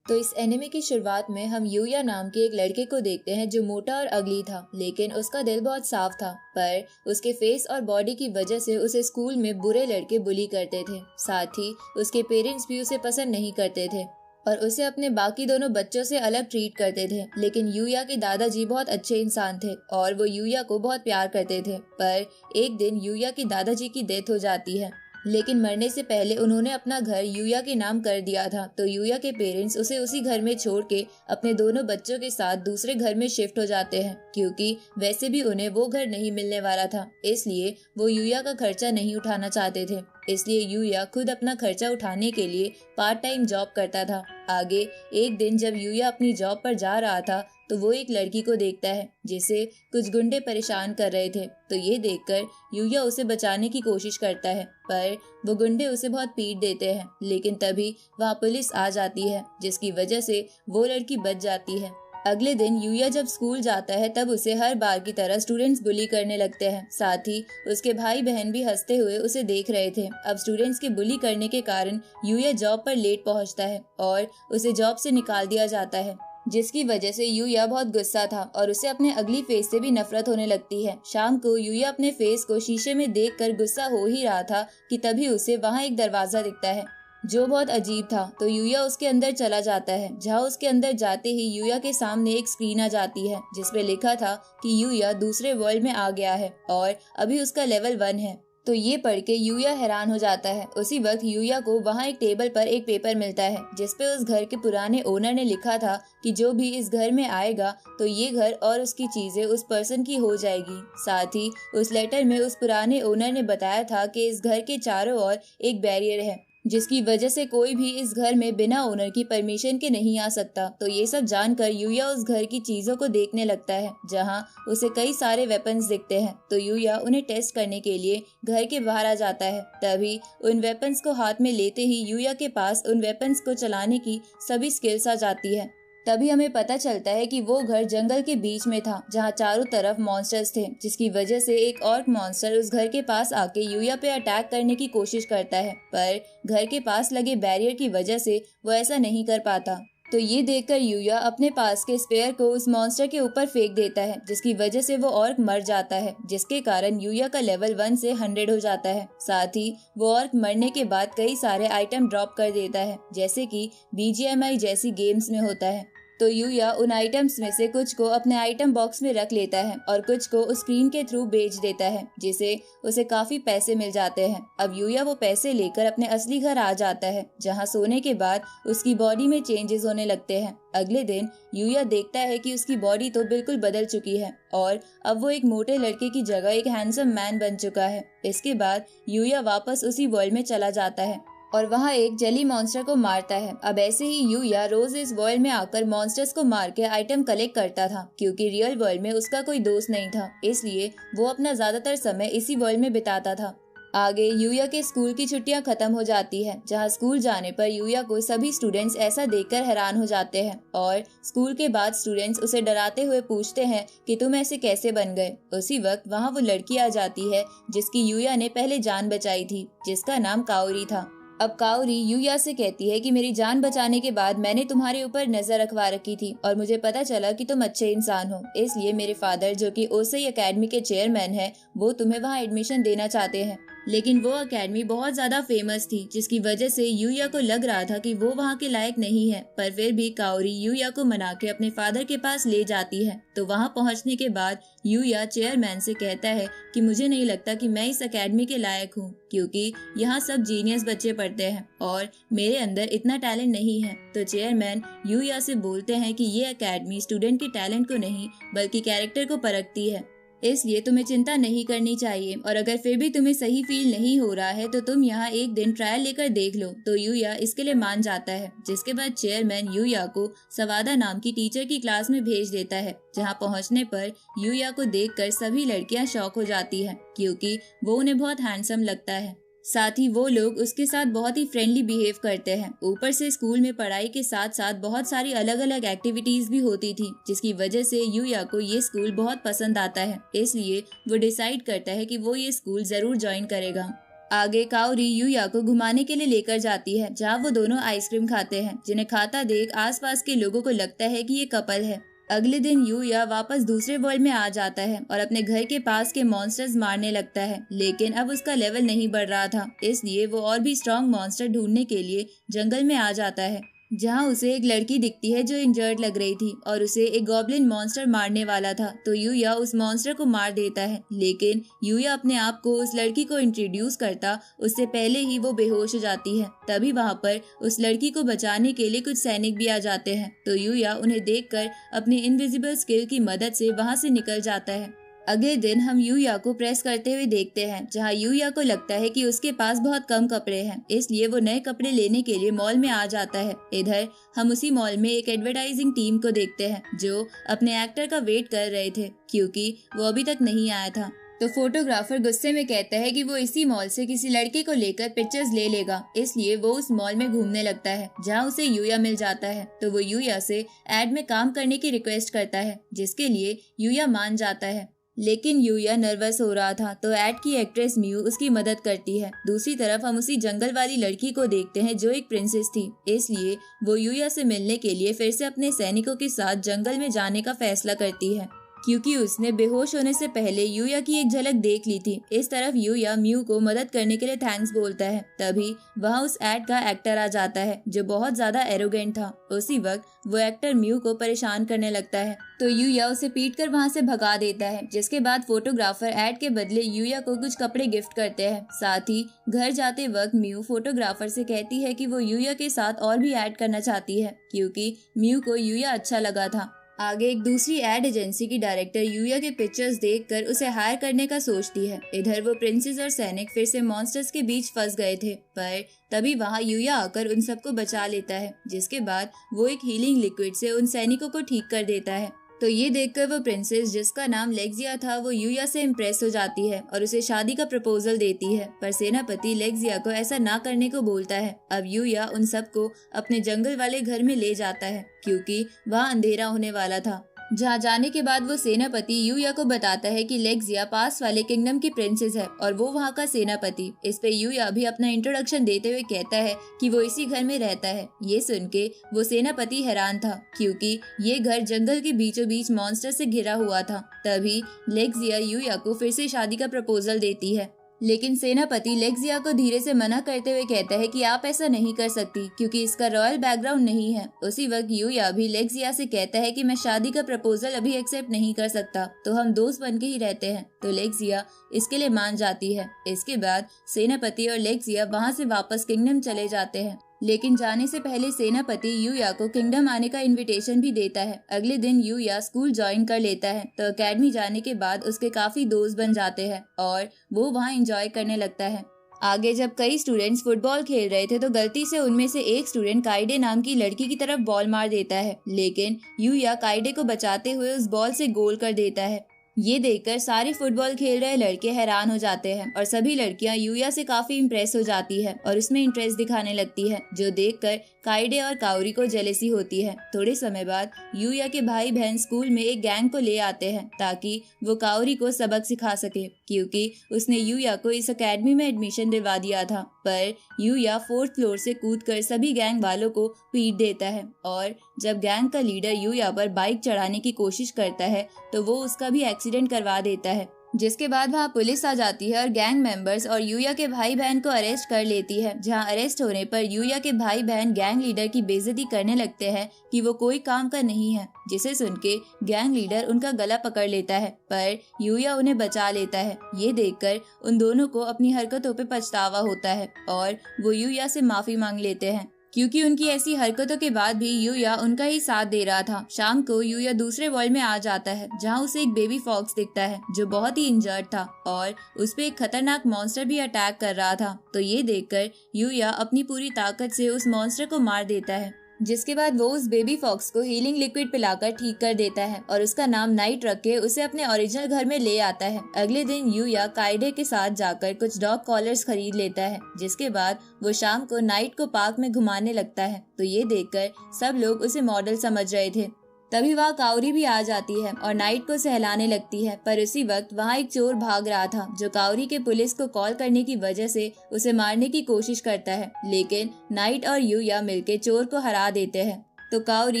तो इस एनिमे की शुरुआत में हम यूया नाम के एक लड़के को देखते हैं जो मोटा और अगली था, लेकिन उसका दिल बहुत साफ था। पर उसके फेस और बॉडी की वजह से उसे स्कूल में बुरे लड़के बुली करते थे। साथ ही उसके पेरेंट्स भी उसे पसंद नहीं करते थे और उसे अपने बाकी दोनों बच्चों से अलग ट्रीट करते थे। लेकिन यूया के दादाजी बहुत अच्छे इंसान थे और वो यूया को बहुत प्यार करते थे। पर एक दिन यूया के दादाजी की डेथ हो जाती है, लेकिन मरने से पहले उन्होंने अपना घर यूया के नाम कर दिया था। तो यूया के पेरेंट्स उसे उसी घर में छोड़ के अपने दोनों बच्चों के साथ दूसरे घर में शिफ्ट हो जाते हैं, क्योंकि वैसे भी उन्हें वो घर नहीं मिलने वाला था। इसलिए वो यूया का खर्चा नहीं उठाना चाहते थे। इसलिए यूया खुद अपना खर्चा उठाने के लिए पार्ट टाइम जॉब करता था। आगे एक दिन जब यूया अपनी जॉब पर जा रहा था तो वो एक लड़की को देखता है जिसे कुछ गुंडे परेशान कर रहे थे। तो ये देखकर यूया उसे बचाने की कोशिश करता है, पर वो गुंडे उसे बहुत पीट देते हैं। लेकिन तभी वहाँ पुलिस आ जाती है, जिसकी वजह से वो लड़की बच जाती है। अगले दिन यूया जब स्कूल जाता है तब उसे हर बार की तरह स्टूडेंट्स बुली करने लगते हैं। साथ ही उसके भाई बहन भी हंसते हुए उसे देख रहे थे। अब स्टूडेंट्स के बुली करने के कारण यूया जॉब पर लेट पहुंचता है और उसे जॉब से निकाल दिया जाता है, जिसकी वजह से यूया बहुत गुस्सा था और उसे अपने अगली फेस से भी नफरत होने लगती है। शाम को यूया अपने फेस को शीशे में देखकर गुस्सा हो ही रहा था कि तभी उसे वहाँ एक दरवाजा दिखता है जो बहुत अजीब था। तो यूया उसके अंदर चला जाता है, जहाँ उसके अंदर जाते ही यूया के सामने एक स्क्रीन आ जाती है जिसपे लिखा था कि यूया दूसरे वर्ल्ड में आ गया है और अभी उसका लेवल 1 है। तो ये पढ़ के यूया हैरान हो जाता है। उसी वक्त यूया को वहाँ एक टेबल पर एक पेपर मिलता है जिसपे उस घर के पुराने ओनर ने लिखा था कि जो भी इस घर में आएगा तो ये घर और उसकी चीजें उस पर्सन की हो जाएगी। साथ ही उस लेटर में उस पुराने ओनर ने बताया था कि इस घर के चारों ओर एक बैरियर है, जिसकी वजह से कोई भी इस घर में बिना ओनर की परमिशन के नहीं आ सकता। तो ये सब जानकर यूया उस घर की चीजों को देखने लगता है, जहां उसे कई सारे वेपन्स दिखते हैं। तो यूया उन्हें टेस्ट करने के लिए घर के बाहर आ जाता है। तभी उन वेपन्स को हाथ में लेते ही यूया के पास उन वेपन्स को चलाने की सभी स्किल्स आ जाती है। तभी हमें पता चलता है कि वो घर जंगल के बीच में था, जहाँ चारों तरफ मॉन्स्टर्स थे, जिसकी वजह से एक ऑर्क मॉन्स्टर उस घर के पास आके यूया पे अटैक करने की कोशिश करता है। पर घर के पास लगे बैरियर की वजह से वो ऐसा नहीं कर पाता। तो ये देखकर यूया अपने पास के स्पेयर को उस मॉन्स्टर के ऊपर फेंक देता है, जिसकी वजह से वो ऑर्क मर जाता है, जिसके कारण यूया का लेवल 1 से 100 हो जाता है। साथ ही वो ऑर्क मरने के बाद कई सारे आइटम ड्रॉप कर देता है, जैसे कि BGMI जैसी गेम्स में होता है। तो यूया उन आइटम्स में से कुछ को अपने आइटम बॉक्स में रख लेता है और कुछ को उस स्क्रीन के थ्रू बेच देता है, जिसे उसे काफी पैसे मिल जाते हैं। अब यूया वो पैसे लेकर अपने असली घर आ जाता है, जहां सोने के बाद उसकी बॉडी में चेंजेस होने लगते हैं। अगले दिन यूया देखता है कि उसकी बॉडी तो बिल्कुल बदल चुकी है और अब वो एक मोटे लड़के की जगह एक हैंडसम मैन बन चुका है। इसके बाद यूया वापस उसी वर्ल्ड में चला जाता है और वहाँ एक जेली मॉन्स्टर को मारता है। अब ऐसे ही यूया रोज इस वर्ल्ड में आकर मॉन्स्टर्स को मार के आइटम कलेक्ट करता था, क्योंकि रियल वर्ल्ड में उसका कोई दोस्त नहीं था, इसलिए वो अपना ज्यादातर समय इसी वर्ल्ड में बिताता था। आगे यूया के स्कूल की छुट्टियां खत्म हो जाती है, जहां स्कूल जाने पर यूया को सभी स्टूडेंट्स ऐसा देखकर हैरान हो जाते हैं और स्कूल के बाद स्टूडेंट्स उसे डराते हुए पूछते हैं कि तुम ऐसे कैसे बन गए। उसी वक्त वहां वो लड़की आ जाती है जिसकी यूया ने पहले जान बचाई थी, जिसका नाम काओरी था। अब काओरी यूया से कहती है कि मेरी जान बचाने के बाद मैंने तुम्हारे ऊपर नजर रखवा रखी थी और मुझे पता चला कि तुम अच्छे इंसान हो, इसलिए मेरे फादर जो कि ओसेई एकेडमी के चेयरमैन हैं, वो तुम्हें वहाँ एडमिशन देना चाहते हैं। लेकिन वो एकेडमी बहुत ज्यादा फेमस थी, जिसकी वजह से यूया को लग रहा था कि वो वहाँ के लायक नहीं है, पर फिर भी काओरी यूया को मना के अपने फादर के पास ले जाती है। तो वहाँ पहुँचने के बाद यूया चेयरमैन से कहता है कि मुझे नहीं लगता कि मैं इस एकेडमी के लायक हूँ, क्योंकि यहाँ सब जीनियस बच्चे पढ़ते हैं और मेरे अंदर इतना टैलेंट नहीं है। तो चेयरमैन यूया से बोलते हैं कि ये एकेडमी स्टूडेंट के टैलेंट को नहीं बल्कि कैरेक्टर को परखती है, इसलिए तुम्हें चिंता नहीं करनी चाहिए और अगर फिर भी तुम्हें सही फील नहीं हो रहा है तो तुम यहाँ एक दिन ट्रायल लेकर देख लो। तो यूया इसके लिए मान जाता है, जिसके बाद चेयरमैन यूया को सवादा नाम की टीचर की क्लास में भेज देता है, जहाँ पहुँचने पर यूया को देखकर सभी लड़कियाँ शॉक हो जाती है, क्योंकि वो उन्हें बहुत हैंडसम लगता है। साथ ही वो लोग उसके साथ बहुत ही फ्रेंडली बिहेव करते हैं। ऊपर से स्कूल में पढ़ाई के साथ साथ बहुत सारी अलग अलग एक्टिविटीज भी होती थी, जिसकी वजह से यूया को ये स्कूल बहुत पसंद आता है, इसलिए वो डिसाइड करता है कि वो ये स्कूल जरूर ज्वाइन करेगा। आगे काओरी यूया को घुमाने के लिए लेकर जाती है, जहाँ वो दोनों आइसक्रीम खाते हैं, जिन्हें खाता देख आसपास के लोगों को लगता है कि ये कपल है। अगले दिन यूया वापस दूसरे वर्ल्ड में आ जाता है और अपने घर के पास के मॉन्स्टर्स मारने लगता है, लेकिन अब उसका लेवल नहीं बढ़ रहा था, इसलिए वो और भी स्ट्रॉन्ग मॉन्स्टर ढूंढने के लिए जंगल में आ जाता है, जहाँ उसे एक लड़की दिखती है जो इंजर्ड लग रही थी और उसे एक गॉब्लिन मॉन्स्टर मारने वाला था। तो यूया उस मॉन्स्टर को मार देता है, लेकिन यूया अपने आप को उस लड़की को इंट्रोड्यूस करता उससे पहले ही वो बेहोश हो जाती है। तभी वहाँ पर उस लड़की को बचाने के लिए कुछ सैनिक भी आ जाते हैं, तो यूया उन्हें देखकर अपनी इनविजिबल स्किल की मदद से वहाँ से निकल जाता है। अगले दिन हम यूया को प्रेस करते हुए देखते हैं, जहां यूया को लगता है कि उसके पास बहुत कम कपड़े हैं, इसलिए वो नए कपड़े लेने के लिए मॉल में आ जाता है। इधर हम उसी मॉल में एक एडवर्टाइजिंग टीम को देखते हैं जो अपने एक्टर का वेट कर रहे थे, क्योंकि वो अभी तक नहीं आया था। तो फोटोग्राफर गुस्से में कहता है कि वो इसी मॉल से किसी लड़के को लेकर पिक्चर्स ले लेगा, इसलिए वो उस मॉल में घूमने लगता है, जहां उसे यूया मिल जाता है। तो वो यूया से एड में काम करने की रिक्वेस्ट करता है, जिसके लिए यूया मान जाता है, लेकिन यूया नर्वस हो रहा था, तो एड की एक्ट्रेस म्यू उसकी मदद करती है। दूसरी तरफ हम उसी जंगल वाली लड़की को देखते हैं जो एक प्रिंसेस थी, इसलिए वो यूया से मिलने के लिए फिर से अपने सैनिकों के साथ जंगल में जाने का फैसला करती है, क्योंकि उसने बेहोश होने से पहले यूया की एक झलक देख ली थी। इस तरफ यूया म्यू को मदद करने के लिए थैंक्स बोलता है। तभी वहाँ उस एड का एक्टर आ जाता है जो बहुत ज्यादा एरोगेंट था। उसी वक्त वो एक्टर म्यू को परेशान करने लगता है, तो यूया उसे पीटकर वहाँ से भगा देता है, जिसके बाद फोटोग्राफर एड के बदले यूया को कुछ कपड़े गिफ्ट करते हैं। साथ ही घर जाते वक्त म्यू फोटोग्राफर से कहती है कि वो यूया के साथ और भी ऐड करना चाहती है, क्योंकि म्यू को यूया अच्छा लगा था। आगे एक दूसरी एड एजेंसी की डायरेक्टर यूया के पिक्चर्स देखकर उसे हायर करने का सोचती है। इधर वो प्रिंसेस और सैनिक फिर से मॉन्स्टर्स के बीच फंस गए थे, पर तभी वहाँ यूया आकर उन सबको बचा लेता है, जिसके बाद वो एक हीलिंग लिक्विड से उन सैनिकों को ठीक कर देता है। तो ये देखकर वो प्रिंसेस, जिसका नाम लेक्सिया था, वो यूया से इम्प्रेस हो जाती है और उसे शादी का प्रपोजल देती है, पर सेनापति लेक्सिया को ऐसा ना करने को बोलता है। अब यूया उन सबको अपने जंगल वाले घर में ले जाता है, क्योंकि वहाँ अंधेरा होने वाला था। जहाँ जाने के बाद वो सेनापति यूया को बताता है कि लेक्सिया पास वाले किंगडम की प्रिंसेस है और वो वहाँ का सेनापति। इस पे यूया भी अपना इंट्रोडक्शन देते हुए कहता है कि वो इसी घर में रहता है। ये सुन के वो सेनापति हैरान था, क्योंकि ये घर जंगल के बीचों बीच मॉन्स्टर से घिरा हुआ था। तभी लेक्सिया यूया को फिर से शादी का प्रपोजल देती है, लेकिन सेनापति लेक्सिया को धीरे से मना करते हुए कहता है कि आप ऐसा नहीं कर सकती, क्योंकि इसका रॉयल बैकग्राउंड नहीं है। उसी वक्त यूया भी लेक्सिया से कहता है कि मैं शादी का प्रपोजल अभी एक्सेप्ट नहीं कर सकता, तो हम दोस्त बन के ही रहते हैं। तो लेक्सिया इसके लिए मान जाती है। इसके बाद सेनापति और लेक्सिया वहाँ से वापस किंगडम चले जाते हैं, लेकिन जाने से पहले सेनापति यूया को किंगडम आने का इनविटेशन भी देता है। अगले दिन यूया स्कूल ज्वाइन कर लेता है, तो एकेडमी जाने के बाद उसके काफी दोस्त बन जाते हैं और वो वहाँ एंजॉय करने लगता है। आगे जब कई स्टूडेंट्स फुटबॉल खेल रहे थे, तो गलती से उनमें से एक स्टूडेंट काइडे नाम की लड़की की तरफ बॉल मार देता है, लेकिन यूया काइडे को बचाते हुए उस बॉल से गोल कर देता है। ये देखकर सारे फुटबॉल खेल रहे लड़के हैरान हो जाते हैं और सभी लड़कियां यूया से काफी इम्प्रेस हो जाती है और उसमें इंटरेस्ट दिखाने लगती है, जो देखकर काइडे और काओरी को जेलेसी होती है। थोड़े समय बाद यूया के भाई बहन स्कूल में एक गैंग को ले आते हैं ताकि वो काओरी को सबक सिखा सके, क्योंकि उसने यूया को इस अकेडमी में एडमिशन दिलवा दिया था। पर यूया 4th फ्लोर से कूदकर सभी गैंग वालों को पीट देता है और जब गैंग का लीडर यूया पर बाइक चढ़ाने की कोशिश करता है, तो वो उसका भी एक्सीडेंट करवा देता है, जिसके बाद वहाँ पुलिस आ जाती है और गैंग मेंबर्स और यूया के भाई बहन को अरेस्ट कर लेती है। जहाँ अरेस्ट होने पर यूया के भाई बहन गैंग लीडर की बेइज्जती करने लगते हैं कि वो कोई काम का नहीं है, जिसे सुन के गैंग लीडर उनका गला पकड़ लेता है, पर यूया उन्हें बचा लेता है। ये देखकर उन दोनों को अपनी हरकतों पे पछतावा होता है और वो यूया से माफी मांग लेते हैं, क्योंकि उनकी ऐसी हरकतों के बाद भी यूया उनका ही साथ दे रहा था। शाम को यूया दूसरे वर्ल्ड में आ जाता है, जहां उसे एक बेबी फॉक्स दिखता है जो बहुत ही इंजर्ड था और उस पे एक खतरनाक मॉन्स्टर भी अटैक कर रहा था। तो ये देखकर यूया अपनी पूरी ताकत से उस मॉन्स्टर को मार देता है, जिसके बाद वो उस बेबी फॉक्स को हीलिंग लिक्विड पिलाकर ठीक कर देता है और उसका नाम नाइट रख के उसे अपने ओरिजिनल घर में ले आता है। अगले दिन यूया काइडे के साथ जाकर कुछ डॉग कॉलर्स खरीद लेता है, जिसके बाद वो शाम को नाइट को पार्क में घुमाने लगता है। तो ये देखकर सब लोग उसे मॉडल समझ रहे थे। तभी वहाँ काउरी भी आ जाती है और नाइट को सहलाने लगती है, पर उसी वक्त वहाँ एक चोर भाग रहा था जो काउरी के पुलिस को कॉल करने की वजह से उसे मारने की कोशिश करता है, लेकिन नाइट और यूया मिलकर चोर को हरा देते हैं। तो काउरी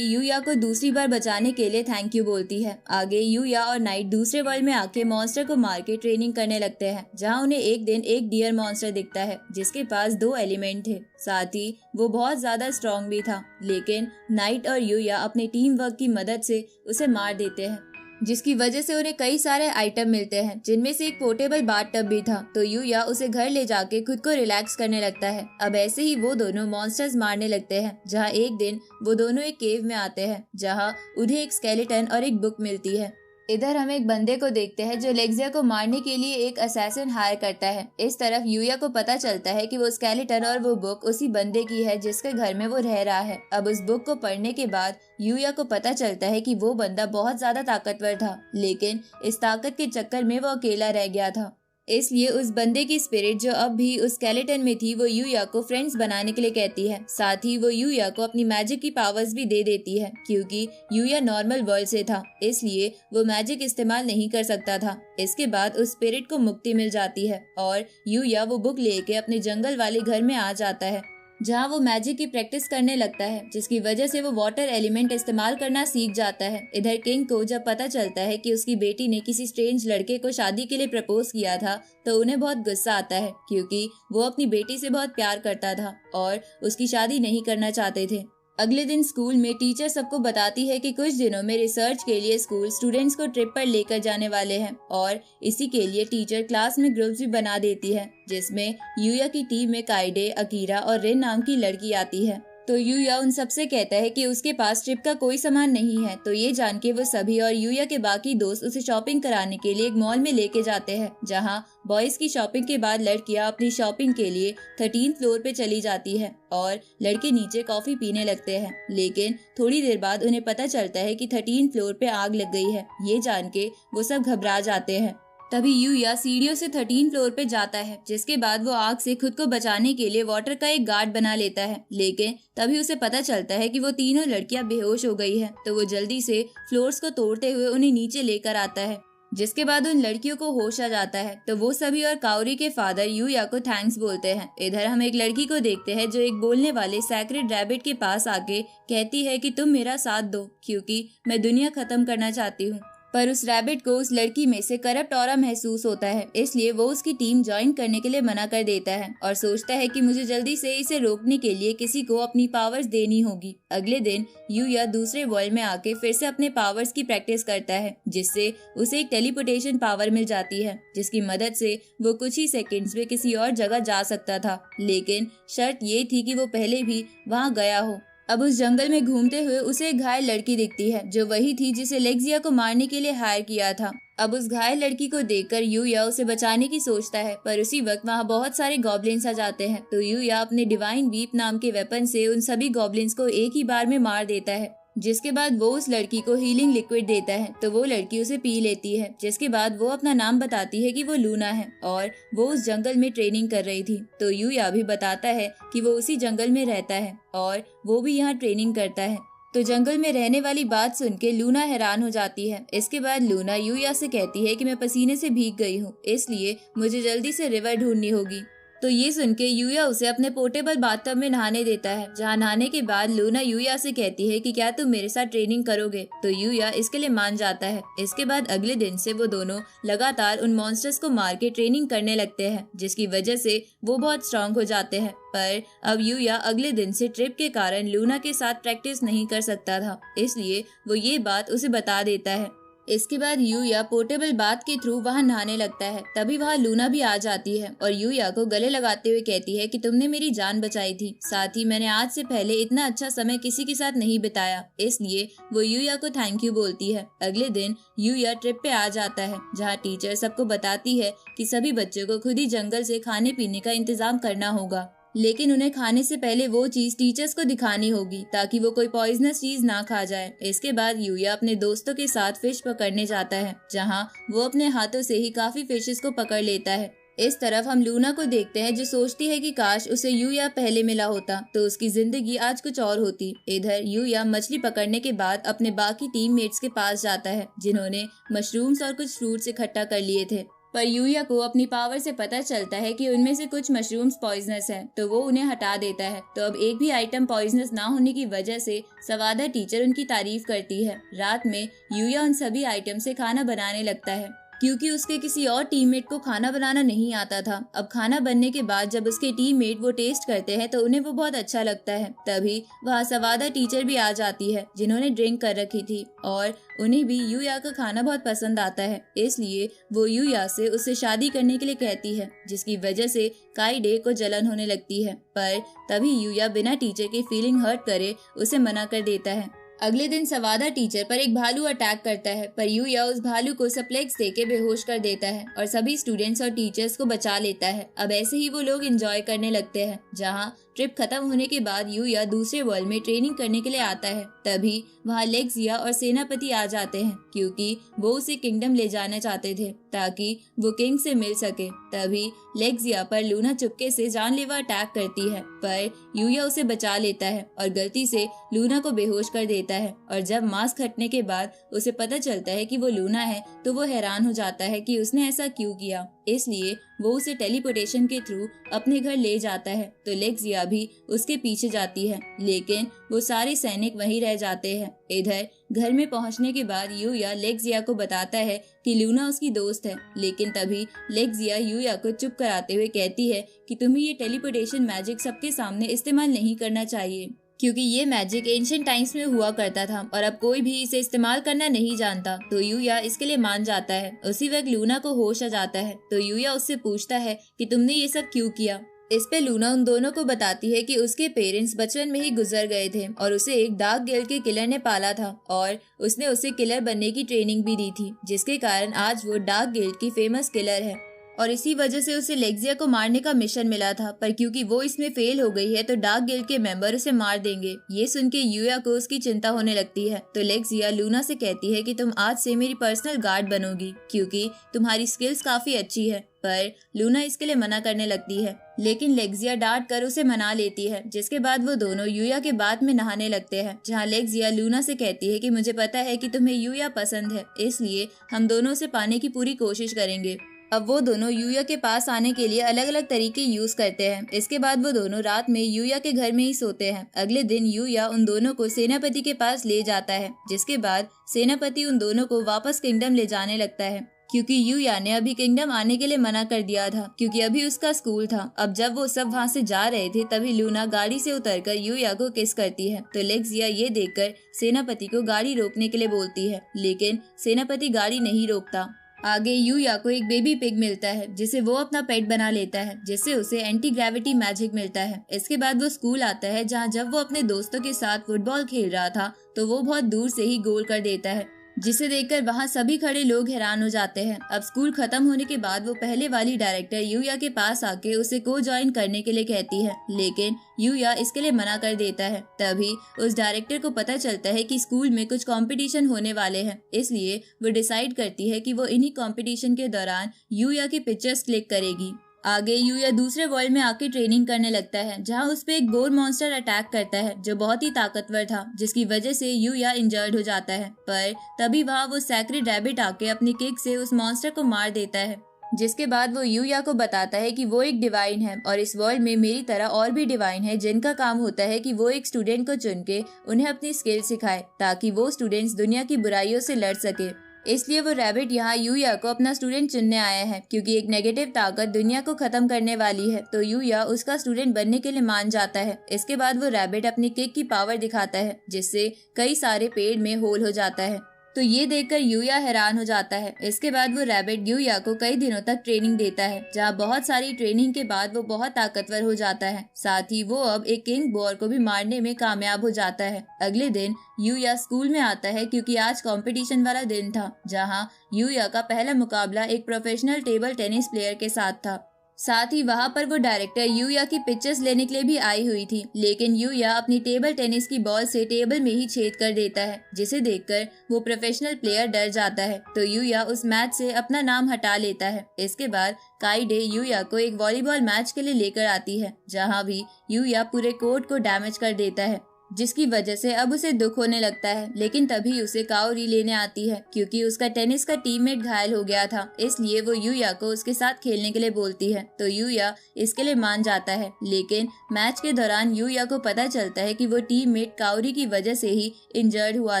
यूया को दूसरी बार बचाने के लिए थैंक यू बोलती है। आगे यूया और नाइट दूसरे वर्ल्ड में आके मॉन्स्टर को मार के ट्रेनिंग करने लगते हैं, जहां उन्हें एक दिन एक डियर मॉन्स्टर दिखता है जिसके पास 2 एलिमेंट थे, साथ ही वो बहुत ज्यादा स्ट्रॉन्ग भी था। लेकिन नाइट और यूया अपने टीम वर्क की मदद से उसे मार देते हैं, जिसकी वजह से उन्हें कई सारे आइटम मिलते हैं, जिनमें से एक पोर्टेबल बाथ टब भी था। तो यूया उसे घर ले जाके खुद को रिलैक्स करने लगता है। अब ऐसे ही वो दोनों मॉन्स्टर्स मारने लगते हैं, जहां एक दिन वो दोनों एक केव में आते हैं, जहां उन्हें एक स्केलेटन और एक बुक मिलती है। इधर हम एक बंदे को देखते हैं जो लेक्सिया को मारने के लिए एक असैसिन हायर करता है। इस तरफ यूया को पता चलता है कि वो स्केलेटन और वो बुक उसी बंदे की है जिसके घर में वो रह रहा है। अब उस बुक को पढ़ने के बाद यूया को पता चलता है कि वो बंदा बहुत ज्यादा ताकतवर था, लेकिन इस ताकत के चक्कर में वो अकेला रह गया था। इसलिए उस बंदे की स्पिरिट जो अब भी उस स्केलेटन में थी, वो यूया को फ्रेंड्स बनाने के लिए कहती है। साथ ही वो यूया को अपनी मैजिक की पावर्स भी दे देती है, क्योंकि यूया नॉर्मल वर्ल्ड से था, इसलिए वो मैजिक इस्तेमाल नहीं कर सकता था। इसके बाद उस स्पिरिट को मुक्ति मिल जाती है और यूया वो बुक लेके अपने जंगल वाले घर में आ जाता है, जहाँ वो मैजिक की प्रैक्टिस करने लगता है, जिसकी वजह से वो वाटर एलिमेंट इस्तेमाल करना सीख जाता है। इधर किंग को जब पता चलता है कि उसकी बेटी ने किसी स्ट्रेंज लड़के को शादी के लिए प्रपोज किया था, तो उन्हें बहुत गुस्सा आता है, क्योंकि वो अपनी बेटी से बहुत प्यार करता था और उसकी शादी नहीं करना चाहते थे। अगले दिन स्कूल में टीचर सबको बताती है कि कुछ दिनों में रिसर्च के लिए स्कूल स्टूडेंट्स को ट्रिप पर लेकर जाने वाले हैं, और इसी के लिए टीचर क्लास में ग्रुप्स भी बना देती है, जिसमें यूया की टीम में काइडे, अकीरा और रिन नाम की लड़की आती है। तो यूया उन सबसे कहता है कि उसके पास ट्रिप का कोई सामान नहीं है। तो ये जान के वो सभी और यूया के बाकी दोस्त उसे शॉपिंग कराने के लिए एक मॉल में लेके जाते हैं, जहां बॉयज की शॉपिंग के बाद लड़कियां अपनी शॉपिंग के लिए 13th फ्लोर पे चली जाती है और लड़के नीचे कॉफी पीने लगते हैं। लेकिन थोड़ी देर बाद उन्हें पता चलता है कि 13th फ्लोर पे आग लग गई है। ये जान के वो सब घबरा जाते हैं। तभी यूया सीढ़ियों से 13th फ्लोर पे जाता है, जिसके बाद वो आग से खुद को बचाने के लिए वाटर का एक गार्ड बना लेता है। लेकिन तभी उसे पता चलता है कि वो तीनों लड़कियां बेहोश हो गई है। तो वो जल्दी से फ्लोर्स को तोड़ते हुए उन्हें नीचे लेकर आता है, जिसके बाद उन लड़कियों को होश आ जाता है। तो वो सभी और काउरी के फादर यूया को थैंक्स बोलते हैं। इधर हम एक लड़की को देखते हैं जो एक बोलने वाले सैक्रेड रैबिट के पास आके कहती है कि तुम मेरा साथ दो, क्योंकि मैं दुनिया खत्म करना चाहती हूँ। पर उस रैबिट को उस लड़की में से करप्ट ऑरा महसूस होता है, इसलिए वो उसकी टीम ज्वाइन करने के लिए मना कर देता है और सोचता है कि मुझे जल्दी से इसे रोकने के लिए किसी को अपनी पावर्स देनी होगी। अगले दिन यूया दूसरे वर्ल्ड में आके फिर से अपने पावर्स की प्रैक्टिस करता है, जिससे उसे एक टेलीपोर्टेशन पावर मिल जाती है, जिसकी मदद से वो कुछ ही सेकंड्स में किसी और जगह जा सकता था। लेकिन शर्त ये थी कि वो पहले भी वहाँ गया हो। अब उस जंगल में घूमते हुए उसे एक घायल लड़की दिखती है, जो वही थी जिसे लेक्सिया को मारने के लिए हायर किया था। अब उस घायल लड़की को देखकर यूया उसे बचाने की सोचता है, पर उसी वक्त वहाँ बहुत सारे गॉब्लिन्स आ जाते हैं। तो यूया अपने डिवाइन वीप नाम के वेपन से उन सभी गॉब्लिन्स को एक ही बार में मार देता है, जिसके बाद वो उस लड़की को हीलिंग लिक्विड देता है। तो वो लड़की उसे पी लेती है, जिसके बाद वो अपना नाम बताती है कि वो लूना है और वो उस जंगल में ट्रेनिंग कर रही थी। तो यूया भी बताता है कि वो उसी जंगल में रहता है और वो भी यहाँ ट्रेनिंग करता है। तो जंगल में रहने वाली बात सुन के लूना हैरान हो जाती है। इसके बाद लूना यूया से कहती है कि मैं पसीने से भीग गई हूँ, इसलिए मुझे जल्दी से रिवर ढूंढनी होगी। तो ये सुन के यूया उसे अपने पोर्टेबल बाथटब में नहाने देता है, जहाँ नहाने के बाद लूना यूया से कहती है कि क्या तुम मेरे साथ ट्रेनिंग करोगे। तो यूया इसके लिए मान जाता है। इसके बाद अगले दिन से वो दोनों लगातार उन मॉन्स्टर्स को मार के ट्रेनिंग करने लगते हैं, जिसकी वजह से वो बहुत स्ट्रांग हो जाते हैं। पर अब यूया अगले दिन से ट्रिप के कारण लूना के साथ प्रैक्टिस नहीं कर सकता था, इसलिए वो ये बात उसे बता देता है। इसके बाद यूया पोर्टेबल बाथ के थ्रू वहाँ नहाने लगता है। तभी वहाँ लूना भी आ जाती है और यूया को गले लगाते हुए कहती है कि तुमने मेरी जान बचाई थी, साथ ही मैंने आज से पहले इतना अच्छा समय किसी के साथ नहीं बिताया, इसलिए वो यूया को थैंक यू बोलती है। अगले दिन यूया ट्रिप पे आ जाता है, जहाँ टीचर सबको बताती है कि सभी बच्चों को खुद ही जंगल से खाने पीने का इंतजाम करना होगा, लेकिन उन्हें खाने से पहले वो चीज टीचर्स को दिखानी होगी ताकि वो कोई पॉइजनस चीज ना खा जाए। इसके बाद यूया अपने दोस्तों के साथ फिश पकड़ने जाता है, जहां वो अपने हाथों से ही काफी फिशेस को पकड़ लेता है। इस तरफ हम लूना को देखते हैं जो सोचती है कि काश उसे यूया पहले मिला होता तो उसकी जिंदगी आज कुछ और होती। इधर यूया मछली पकड़ने के बाद अपने बाकी टीममेट्स के पास जाता है जिन्होंने मशरूम्स और कुछ फ्रूट्स इकट्ठा कर लिए थे। पर यूया को अपनी पावर से पता चलता है कि उनमें से कुछ मशरूम्स पॉइजनस हैं, तो वो उन्हें हटा देता है। तो अब एक भी आइटम पॉइजनस ना होने की वजह से सवादा टीचर उनकी तारीफ करती है। रात में यूया उन सभी आइटम से खाना बनाने लगता है क्योंकि उसके किसी और टीममेट को खाना बनाना नहीं आता था। अब खाना बनने के बाद जब उसके टीममेट वो टेस्ट करते हैं तो उन्हें वो बहुत अच्छा लगता है। तभी वहाँ सवादा टीचर भी आ जाती है जिन्होंने ड्रिंक कर रखी थी और उन्हें भी यूया का खाना बहुत पसंद आता है, इसलिए वो यूया से उससे शादी करने के लिए कहती है, जिसकी वजह से काइडे को जलन होने लगती है। पर तभी यूया बिना टीचर की फीलिंग हर्ट करे उसे मना कर देता है। अगले दिन सवादा टीचर पर एक भालू अटैक करता है पर यूया उस भालू को सप्लेक्स देके बेहोश कर देता है और सभी स्टूडेंट्स और टीचर्स को बचा लेता है। अब ऐसे ही वो लोग एंजॉय करने लगते हैं। जहाँ ट्रिप खत्म होने के बाद यूया दूसरे वर्ल्ड में ट्रेनिंग करने के लिए आता है। तभी वहाँ लेक्सिया और सेनापति आ जाते हैं क्योंकि वो उसे किंगडम ले जाना चाहते थे ताकि वो किंग से मिल सके। तभी लेक्सिया पर लूना चुपके से जानलेवा अटैक करती है पर यूया उसे बचा लेता है और गलती से लूना को बेहोश कर देता है। और जब मास्क हटने के बाद उसे पता चलता है कि वो लूना है तो वो हैरान हो जाता है कि उसने ऐसा क्यों किया, इसलिए वो उसे टेलीपोर्टेशन के थ्रू अपने घर ले जाता है। तो लेक्सिया भी उसके पीछे जाती है लेकिन वो सारे सैनिक वहीं रह जाते हैं। इधर घर में पहुंचने के बाद यूया लेक्सिया को बताता है कि लूना उसकी दोस्त है, लेकिन तभी लेक्सिया यूया को चुप कराते हुए कहती है कि तुम्हें ये टेलीपोर्टेशन मैजिक सबके सामने इस्तेमाल नहीं करना चाहिए क्योंकि ये मैजिक एंशिएंट टाइम्स में हुआ करता था और अब कोई भी इसे इस्तेमाल करना नहीं जानता। तो यूया इसके लिए मान जाता है। उसी वक्त लूना को होश आ जाता है तो यूया उससे पूछता है कि तुमने ये सब क्यों किया। इस पे लूना उन दोनों को बताती है कि उसके पेरेंट्स बचपन में ही गुजर गए थे और उसे एक डार्क गेल के किलर ने पाला था और उसने उसे किलर बनने की ट्रेनिंग भी दी थी, जिसके कारण आज वो डार्क गेल की फेमस किलर है और इसी वजह से उसे लेक्सिया को मारने का मिशन मिला था। पर क्योंकि वो इसमें फेल हो गई है तो डार्क गिल्ड के मेंबर उसे मार देंगे। ये सुन के यूया को उसकी चिंता होने लगती है। तो लेक्सिया लूना से कहती है कि तुम आज से मेरी पर्सनल गार्ड बनोगी क्योंकि तुम्हारी स्किल्स काफी अच्छी है। पर लूना इसके लिए मना करने लगती है लेकिन लेक्सिया डांट कर उसे मना लेती है, जिसके बाद वो दोनों यूया के बाथ में नहाने लगते हैं, जहाँ लेक्सिया लूना से कहती है कि मुझे पता है कि तुम्हें यूया पसंद है, इसलिए हम दोनों उसे पाने की पूरी कोशिश करेंगे। अब वो दोनों यूया के पास आने के लिए अलग अलग तरीके यूज करते हैं। इसके बाद वो दोनों रात में यूया के घर में ही सोते हैं। अगले दिन यूया उन दोनों को सेनापति के पास ले जाता है, जिसके बाद सेनापति उन दोनों को वापस किंगडम ले जाने लगता है क्योंकि यूया ने अभी किंगडम आने के लिए मना कर दिया था क्योंकि अभी उसका स्कूल था। अब जब वो सब वहाँ से जा रहे थे तभी लूना गाड़ी से उतरकर यूया को किस करती है। तो लेक्सिया ये देखकर सेनापति को गाड़ी रोकने के लिए बोलती है लेकिन सेनापति गाड़ी नहीं रोकता। आगे यूया को एक बेबी पिग मिलता है जिसे वो अपना पेट बना लेता है, जिससे उसे एंटी ग्रेविटी मैजिक मिलता है। इसके बाद वो स्कूल आता है जहाँ जब वो अपने दोस्तों के साथ फुटबॉल खेल रहा था तो वो बहुत दूर से ही गोल कर देता है, जिसे देखकर वहाँ सभी खड़े लोग हैरान हो जाते हैं। अब स्कूल खत्म होने के बाद वो पहले वाली डायरेक्टर यूया के पास आके उसे को ज्वाइन करने के लिए कहती है लेकिन यूया इसके लिए मना कर देता है। तभी उस डायरेक्टर को पता चलता है कि स्कूल में कुछ कंपटीशन होने वाले हैं, इसलिए वो डिसाइड करती है कि वो इन्हीं कंपटीशन के दौरान यूया की पिक्चर्स क्लिक करेगी। आगे यूया दूसरे वर्ल्ड में आके ट्रेनिंग करने लगता है जहाँ उस पे एक बोर मॉन्स्टर अटैक करता है जो बहुत ही ताकतवर था, जिसकी वजह से यूया इंजर्ड हो जाता है। पर तभी वहाँ वो सैक्रेड रैबिट आके अपनी किक से उस मॉन्स्टर को मार देता है, जिसके बाद वो यूया को बताता है कि वो एक डिवाइन है और इस वर्ल्ड में मेरी तरह और भी डिवाइन है जिनका काम होता है कि वो एक स्टूडेंट को चुन के उन्हें अपनी स्किल सिखाए ताकि वो स्टूडेंट्स दुनिया की बुराइयों से लड़ सके। इसलिए वो रैबिट यहाँ यूया को अपना स्टूडेंट चुनने आया है क्योंकि एक नेगेटिव ताकत दुनिया को खत्म करने वाली है। तो यूया उसका स्टूडेंट बनने के लिए मान जाता है। इसके बाद वो रैबिट अपनी किक की पावर दिखाता है जिससे कई सारे पेड़ में होल हो जाता है। तो ये देखकर यूया हैरान हो जाता है। इसके बाद वो रैबिट यूया को कई दिनों तक ट्रेनिंग देता है जहाँ बहुत सारी ट्रेनिंग के बाद वो बहुत ताकतवर हो जाता है। साथ ही वो अब एक किंग बोर को भी मारने में कामयाब हो जाता है। अगले दिन यूया स्कूल में आता है क्योंकि आज कंपटीशन वाला दिन था जहाँ यूया का पहला मुकाबला एक प्रोफेशनल टेबल टेनिस प्लेयर के साथ था। साथ ही वहाँ पर वो डायरेक्टर यूया की पिक्चर्स लेने के लिए भी आई हुई थी, लेकिन यूया अपनी टेबल टेनिस की बॉल से टेबल में ही छेद कर देता है, जिसे देखकर वो प्रोफेशनल प्लेयर डर जाता है। तो यूया उस मैच से अपना नाम हटा लेता है। इसके बाद काइडे यूया को एक वॉलीबॉल मैच के लिए लेकर आती है, जहाँ भी यूया पूरे कोर्ट को डैमेज कर देता है, जिसकी वजह से अब उसे दुख होने लगता है। लेकिन तभी उसे काओरी लेने आती है, क्योंकि उसका टेनिस का टीममेट घायल हो गया था, इसलिए वो यूया को उसके साथ खेलने के लिए बोलती है। तो यूया इसके लिए मान जाता है, लेकिन मैच के दौरान यूया को पता चलता है कि वो टीममेट काओरी की वजह से ही इंजर्ड हुआ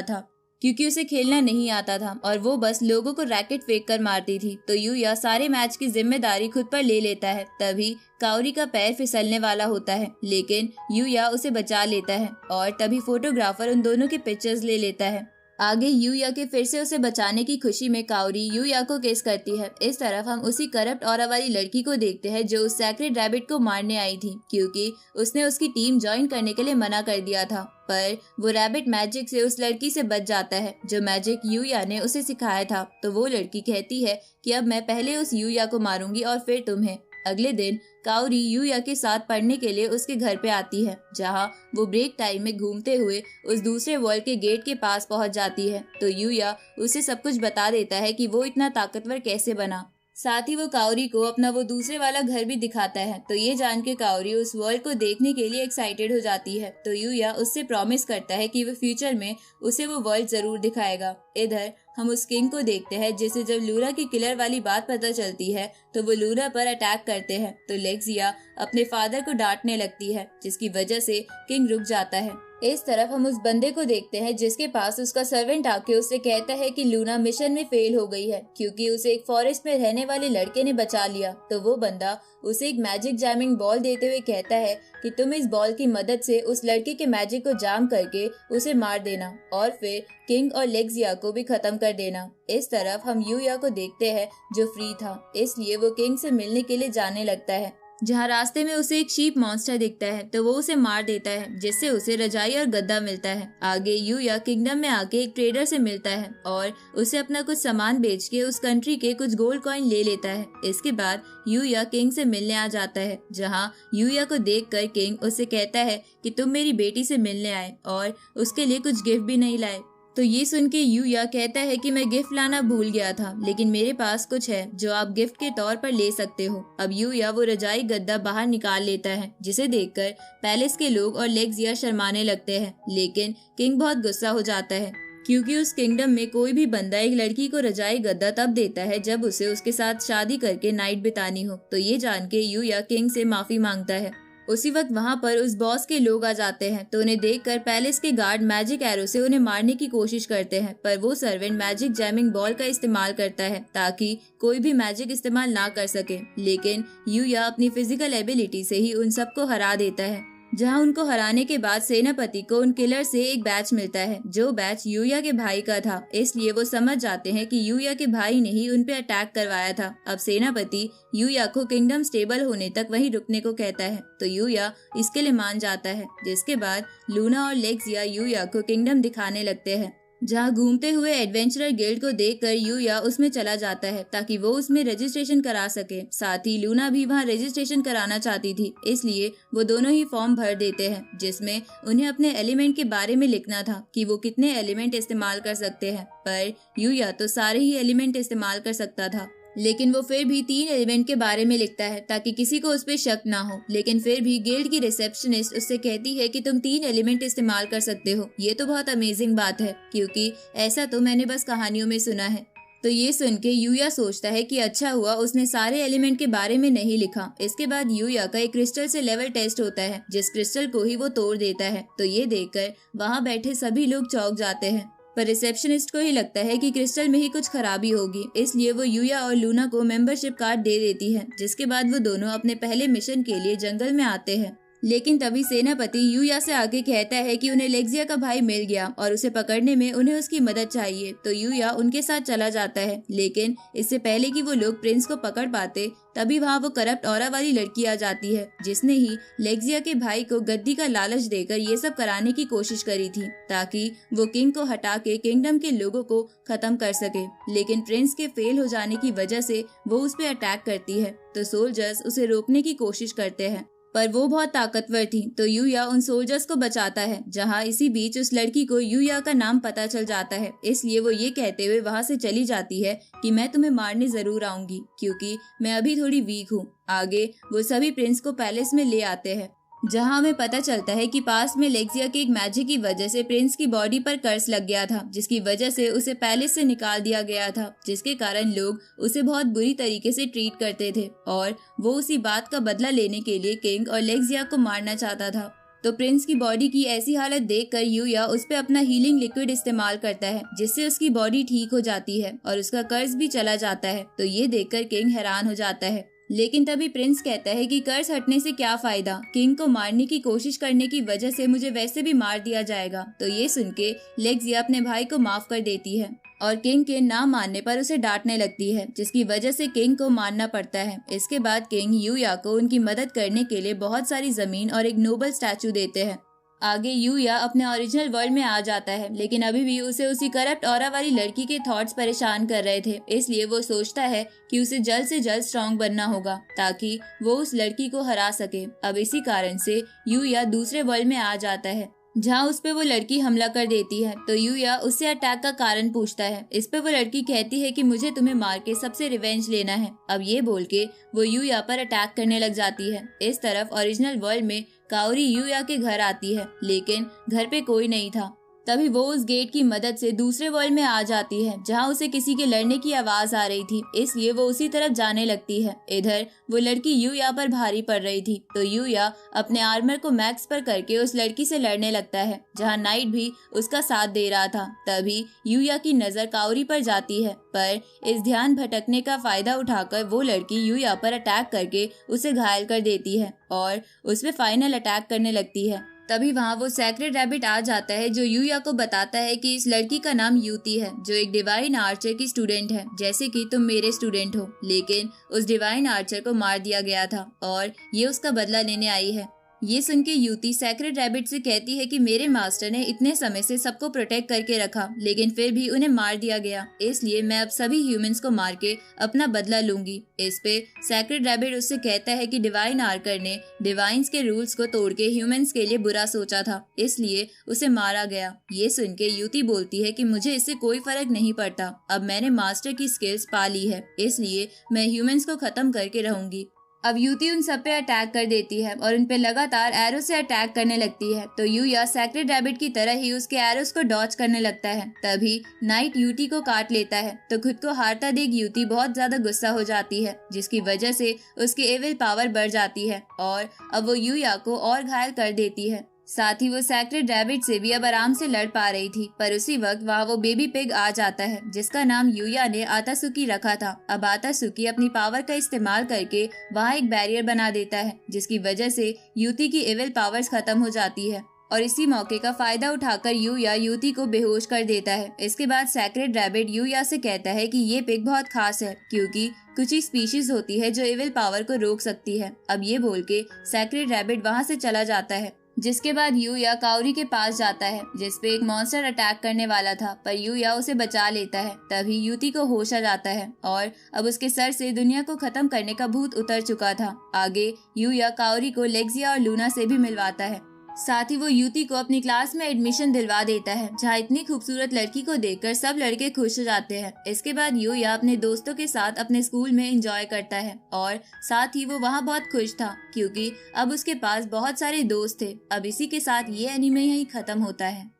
था, क्योंकि उसे खेलना नहीं आता था और वो बस लोगों को रैकेट फेंक कर मारती थी। तो यूया सारे मैच की जिम्मेदारी खुद पर ले लेता है। तभी काओरी का पैर फिसलने वाला होता है, लेकिन यूया उसे बचा लेता है और तभी फोटोग्राफर उन दोनों के पिक्चर्स ले लेता है। आगे यूया के फिर से उसे बचाने की खुशी में काओरी यूया को किस करती है। इस तरफ हम उसी करप्ट ऑरा वाली लड़की को देखते हैं जो उस सैक्रेड रैबिट को मारने आई थी, क्योंकि उसने उसकी टीम ज्वाइन करने के लिए मना कर दिया था। पर वो रैबिट मैजिक से उस लड़की से बच जाता है, जो मैजिक यूया ने उसे सिखाया था। तो वो लड़की कहती है कि अब मैं पहले उस यूया को मारूंगी और फिर तुम्हें। अगले दिन काओरी यूया के साथ पढ़ने के लिए उसके घर पे आती है, जहाँ वो ब्रेक टाइम में घूमते हुए उस दूसरे वर्ल्ड के गेट के पास पहुंच जाती है। तो यूया उसे सब कुछ बता देता है कि वो इतना ताकतवर कैसे बना। साथ ही वो काओरी को अपना वो दूसरे वाला घर भी दिखाता है। तो ये जान के काओरी उस वर्ल्ड को देखने के लिए एक्साइटेड हो जाती है। तो यूया उससे प्रॉमिस करता है कि वो फ्यूचर में उसे वो वर्ल्ड जरूर दिखाएगा। इधर हम उस किंग को देखते हैं, जिसे जब लूना की किलर वाली बात पता चलती है तो वो लूना पर अटैक करते हैं। तो लेक्सिया अपने फादर को डांटने लगती है, जिसकी वजह से किंग रुक जाता है। इस तरफ हम उस बंदे को देखते हैं जिसके पास उसका सर्वेंट आके उससे कहता है कि लूना मिशन में फेल हो गई है, क्योंकि उसे एक फॉरेस्ट में रहने वाले लड़के ने बचा लिया। तो वो बंदा उसे एक मैजिक जैमिंग बॉल देते हुए कहता है कि तुम इस बॉल की मदद से उस लड़के के मैजिक को जाम करके उसे मार देना और फिर किंग और लेक्सिया को भी खत्म कर देना। इस तरफ हम यूया को देखते हैं जो फ्री था, इसलिए वो किंग से मिलने के लिए जाने लगता है, जहाँ रास्ते में उसे एक शीप मॉन्स्टर दिखता है। तो वो उसे मार देता है, जिससे उसे रजाई और गद्दा मिलता है। आगे यूया किंगडम में आके एक ट्रेडर से मिलता है और उसे अपना कुछ सामान बेच के उस कंट्री के कुछ गोल्ड कॉइन ले लेता है। इसके बाद यूया किंग से मिलने आ जाता है, जहाँ यूया को देखकर किंग उससे कहता है कि तुम मेरी बेटी से मिलने आए और उसके लिए कुछ गिफ्ट भी नहीं लाए। तो ये सुन के यूया कहता है कि मैं गिफ्ट लाना भूल गया था, लेकिन मेरे पास कुछ है जो आप गिफ्ट के तौर पर ले सकते हो। अब यूया वो रजाई गद्दा बाहर निकाल लेता है, जिसे देखकर पैलेस के लोग और लेक्सिया शर्माने लगते हैं। लेकिन किंग बहुत गुस्सा हो जाता है, क्योंकि उस किंगडम में कोई भी बंदा एक लड़की को रजाई गद्दा तब देता है जब उसे उसके साथ शादी करके नाइट बितानी हो। तो ये जान के यूया किंग से माफी मांगता है। उसी वक्त वहाँ पर उस बॉस के लोग आ जाते हैं। तो उन्हें देखकर पैलेस के गार्ड मैजिक एरो से उन्हें मारने की कोशिश करते हैं, पर वो सर्वेंट मैजिक जैमिंग बॉल का इस्तेमाल करता है ताकि कोई भी मैजिक इस्तेमाल ना कर सके। लेकिन यूया अपनी फिजिकल एबिलिटी से ही उन सबको हरा देता है, जहां उनको हराने के बाद सेनापति को उन किलर से एक बैच मिलता है, जो बैच यूया के भाई का था। इसलिए वो समझ जाते हैं कि यूया के भाई ने ही उन पे अटैक करवाया था। अब सेनापति यूया को किंगडम स्टेबल होने तक वहीं रुकने को कहता है। तो यूया इसके लिए मान जाता है, जिसके बाद लूना और लेक्सिया यूया को किंगडम दिखाने लगते हैं, जहाँ घूमते हुए एडवेंचरर गिल्ड को देखकर यूया उसमें चला जाता है ताकि वो उसमें रजिस्ट्रेशन करा सके। साथ ही लूना भी वहाँ रजिस्ट्रेशन कराना चाहती थी, इसलिए वो दोनों ही फॉर्म भर देते हैं, जिसमें उन्हें अपने एलिमेंट के बारे में लिखना था कि वो कितने एलिमेंट इस्तेमाल कर सकते हैं। पर यूया तो सारे ही एलिमेंट इस्तेमाल कर सकता था, लेकिन वो फिर भी 3 एलिमेंट के बारे में लिखता है ताकि किसी को उस पर शक ना हो। लेकिन फिर भी गिल्ड की रिसेप्शनिस्ट उससे कहती है कि तुम 3 एलिमेंट इस्तेमाल कर सकते हो। ये तो बहुत अमेजिंग बात है, क्योंकि ऐसा तो मैंने बस कहानियों में सुना है। तो ये सुन के यूया सोचता है कि अच्छा हुआ उसने सारे एलिमेंट के बारे में नहीं लिखा। इसके बाद यूया का एक क्रिस्टल से लेवल टेस्ट होता है, जिस क्रिस्टल को ही वो तोड़ देता है। तो ये देखकर वहाँ बैठे सभी लोग चौंक जाते हैं, पर रिसेप्शनिस्ट को ही लगता है कि क्रिस्टल में ही कुछ खराबी होगी, इसलिए वो यूया और लूना को मेंबरशिप कार्ड दे देती है। जिसके बाद वो दोनों अपने पहले मिशन के लिए जंगल में आते हैं। लेकिन तभी सेनापति यूया से आके कहता है कि उन्हें लेक्सिया का भाई मिल गया और उसे पकड़ने में उन्हें उसकी मदद चाहिए। तो यूया उनके साथ चला जाता है, लेकिन इससे पहले कि वो लोग प्रिंस को पकड़ पाते तभी वहाँ वो करप्ट ऑरा वाली लड़की आ जाती है, जिसने ही लेक्सिया के भाई को गद्दी का लालच देकर ये सब कराने की कोशिश करी थी ताकि वो किंग को हटा के किंगडम के लोगों को खत्म कर सके। लेकिन प्रिंस के फेल हो जाने की वजह से वो उस पर अटैक करती है, तो सोल्जर्स उसे रोकने की कोशिश करते हैं, पर वो बहुत ताकतवर थी। तो यूया उन सोल्जर्स को बचाता है। जहाँ इसी बीच उस लड़की को यूया का नाम पता चल जाता है, इसलिए वो ये कहते हुए वहाँ से चली जाती है कि मैं तुम्हें मारने जरूर आऊंगी क्योंकि मैं अभी थोड़ी वीक हूँ। आगे वो सभी प्रिंस को पैलेस में ले आते हैं, जहाँ हमें पता चलता है कि पास में लेक्सिया के एक मैजिक की वजह से प्रिंस की बॉडी पर कर्स लग गया था, जिसकी वजह से उसे पैलेस से निकाल दिया गया था, जिसके कारण लोग उसे बहुत बुरी तरीके से ट्रीट करते थे और वो उसी बात का बदला लेने के लिए किंग और लेक्सिया को मारना चाहता था। तो प्रिंस की बॉडी की ऐसी हालत देखकर यूया उस पे अपना हीलिंग लिक्विड इस्तेमाल करता है, जिससे उसकी बॉडी ठीक हो जाती है और उसका कर्ज भी चला जाता है। तो ये देखकर किंग हैरान हो जाता है, लेकिन तभी प्रिंस कहता है कि कर्ज हटने से क्या फायदा, किंग को मारने की कोशिश करने की वजह से मुझे वैसे भी मार दिया जाएगा। तो ये सुन के लेक्सिया अपने भाई को माफ कर देती है और किंग के ना मानने पर उसे डांटने लगती है, जिसकी वजह से किंग को मानना पड़ता है। इसके बाद किंग यूया को उनकी मदद करने के लिए बहुत सारी जमीन और एक नोबल स्टैचू देते हैं। आगे यूया अपने ओरिजिनल वर्ल्ड में आ जाता है, लेकिन अभी भी उसे उसी करप्ट ऑरा वाली लड़की के थॉट्स परेशान कर रहे थे, इसलिए वो सोचता है कि उसे जल्द से जल्द स्ट्रॉन्ग बनना होगा ताकि वो उस लड़की को हरा सके। अब इसी कारण से यूया दूसरे वर्ल्ड में आ जाता है, जहाँ उस पे वो लड़की हमला कर देती है। तो यूया उससे अटैक का कारण पूछता है। इस पे वो लड़की कहती है कि मुझे तुम्हें मार के सबसे रिवेंज लेना है। अब ये बोल के वो यूया पर अटैक करने लग जाती है। इस तरफ ओरिजिनल वर्ल्ड में काओरी यूया के घर आती है, लेकिन घर पे कोई नहीं था। तभी वो उस गेट की मदद से दूसरे वर्ल्ड में आ जाती है, जहाँ उसे किसी के लड़ने की आवाज आ रही थी, इसलिए वो उसी तरफ जाने लगती है। इधर वो लड़की यूया पर भारी पड़ रही थी, तो यूया अपने आर्मर को मैक्स पर करके उस लड़की से लड़ने लगता है, जहाँ नाइट भी उसका साथ दे रहा था। तभी यूया की नजर काओरी पर जाती है, पर इस ध्यान भटकने का फायदा उठाकर वो लड़की यूया पर अटैक करके उसे घायल कर देती है और उस पर फाइनल अटैक करने लगती है। तभी वहाँ वो सैक्रेड रैबिट आ जाता है, जो यूया को बताता है कि इस लड़की का नाम यूती है, जो एक डिवाइन आर्चर की स्टूडेंट है, जैसे कि तुम मेरे स्टूडेंट हो। लेकिन उस डिवाइन आर्चर को मार दिया गया था और ये उसका बदला लेने आई है। ये सुन के यूती सैक्रेड रैबिट से कहती है कि मेरे मास्टर ने इतने समय से सबको प्रोटेक्ट करके रखा, लेकिन फिर भी उन्हें मार दिया गया, इसलिए मैं अब सभी ह्यूमंस को मार के अपना बदला लूंगी। इस पे सैक्रेड रैबिट उससे कहता है कि डिवाइन आर्कर ने डिवाइन्स के रूल्स को तोड़ के ह्यूमंस के लिए बुरा सोचा था, इसलिए उसे मारा गया। ये सुन के यूती बोलती है कि मुझे इससे कोई फर्क नहीं पड़ता, अब मैंने मास्टर की स्किल्स पा ली है, इसलिए मैं ह्यूमंस को खत्म करके रहूंगी। अब यूती उन सब पे अटैक कर देती है और उन पे लगातार एरो से अटैक करने लगती है। तो यूया सैक्रेड रैबिट की तरह ही उसके एरोस को डॉच करने लगता है। तभी नाइट यूती को काट लेता है, तो खुद को हारता देख यूती बहुत ज्यादा गुस्सा हो जाती है, जिसकी वजह से उसकी एविल पावर बढ़ जाती है और अब वो यूया को और घायल कर देती है। साथ ही वो सैक्रेड रैबिट से भी अब आराम से लड़ पा रही थी, पर उसी वक्त वहाँ वो बेबी पिग आ जाता है, जिसका नाम यूया ने आतासुकी रखा था। अब आतासुकी अपनी पावर का इस्तेमाल करके वहाँ एक बैरियर बना देता है, जिसकी वजह से यूती की एविल पावर्स खत्म हो जाती है और इसी मौके का फायदा उठाकर यूया यूती को बेहोश कर देता है। इसके बाद सैक्रेड रैबिट यूया से कहता है कि ये पिग बहुत खास है, क्योंकि कुछ ही स्पीशीज होती है जो एविल पावर को रोक सकती है। अब ये बोल के सैक्रेड रैबिट वहाँ से चला जाता है, जिसके बाद यूया काओरी के पास जाता है, जिसपे एक मॉन्स्टर अटैक करने वाला था, पर यूया उसे बचा लेता है। तभी यूती को होश आ जाता है और अब उसके सर से दुनिया को खत्म करने का भूत उतर चुका था। आगे यूया काओरी को लेक्सिया और लूना से भी मिलवाता है। साथ ही वो यूती को अपनी क्लास में एडमिशन दिलवा देता है, जहाँ इतनी खूबसूरत लड़की को देखकर सब लड़के खुश हो जाते हैं। इसके बाद यूया अपने दोस्तों के साथ अपने स्कूल में एंजॉय करता है और साथ ही वो वहाँ बहुत खुश था, क्योंकि अब उसके पास बहुत सारे दोस्त थे। अब इसी के साथ ये एनीमे यहीं खत्म होता है।